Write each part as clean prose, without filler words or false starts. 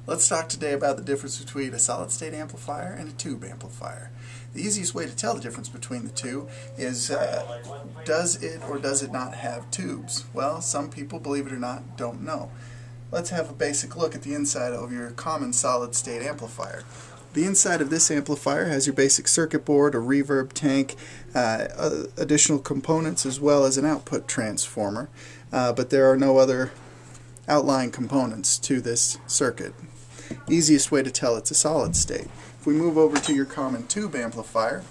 Let's talk today about the difference between a solid-state amplifier and a tube amplifier. The easiest way to tell the difference between the two is does it or does it not have tubes? Well, some people, believe it or not, don't know. Let's have a basic look at the inside of your common solid-state amplifier. The inside of this amplifier has your basic circuit board, a reverb tank, additional components, as well as an output transformer, but there are no other outlying components to this circuit. Easiest way to tell it's a solid state. If we move over to your common tube amplifier,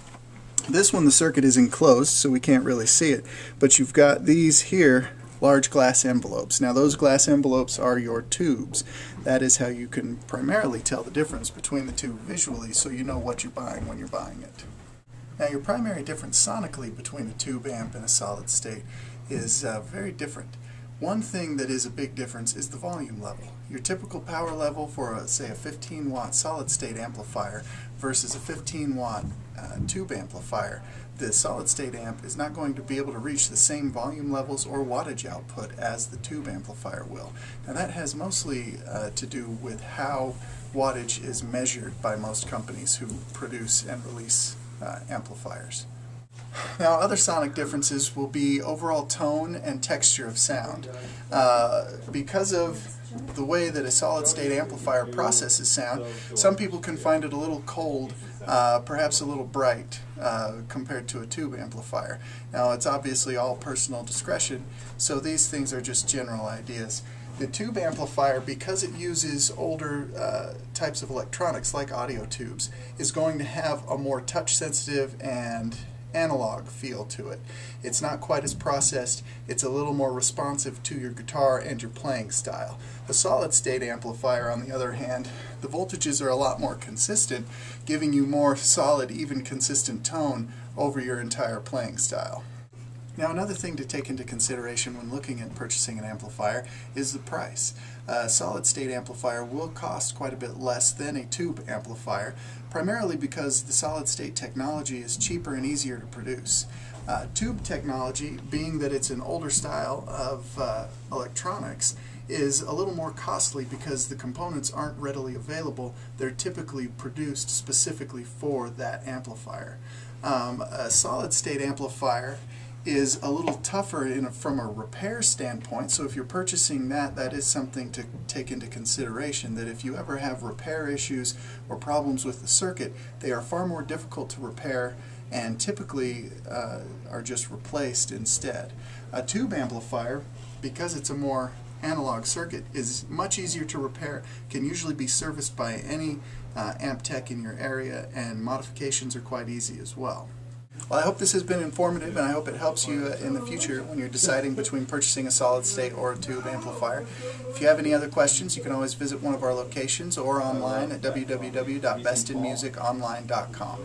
this one the circuit is enclosed so we can't really see it, but you've got these here large glass envelopes. Now those glass envelopes are your tubes. That is how you can primarily tell the difference between the two visually, so you know what you're buying when you're buying it. Now your primary difference sonically between a tube amp and a solid state is very different. One thing that is a big difference is the volume level. Your typical power level for say a 15 watt solid state amplifier versus a 15 watt tube amplifier, the solid state amp is not going to be able to reach the same volume levels or wattage output as the tube amplifier will. Now that has mostly to do with how wattage is measured by most companies who produce and release amplifiers. Now other sonic differences will be overall tone and texture of sound. Because of the way that a solid-state amplifier processes sound, some people can find it a little cold, perhaps a little bright compared to a tube amplifier. Now it's obviously all personal discretion, so these things are just general ideas. The tube amplifier, because it uses older types of electronics like audio tubes, is going to have a more touch-sensitive and analog feel to it. It's not quite as processed, it's a little more responsive to your guitar and your playing style. The solid state amplifier, on the other hand, the voltages are a lot more consistent, giving you more solid, even consistent tone over your entire playing style. Now another thing to take into consideration when looking at purchasing an amplifier is the price. A solid-state amplifier will cost quite a bit less than a tube amplifier, primarily because the solid-state technology is cheaper and easier to produce. Tube technology, being that it's an older style of electronics, is a little more costly because the components aren't readily available. They're typically produced specifically for that amplifier. A solid-state amplifier is a little tougher from a repair standpoint, so if you're purchasing that, that is something to take into consideration, that if you ever have repair issues or problems with the circuit, they are far more difficult to repair and typically are just replaced instead. A tube amplifier, because it's a more analog circuit, is much easier to repair, can usually be serviced by any amp tech in your area, and modifications are quite easy as well. Well, I hope this has been informative, and I hope it helps you in the future when you're deciding between purchasing a solid-state or a tube amplifier. If you have any other questions, you can always visit one of our locations or online at www.bestinmusiconline.com.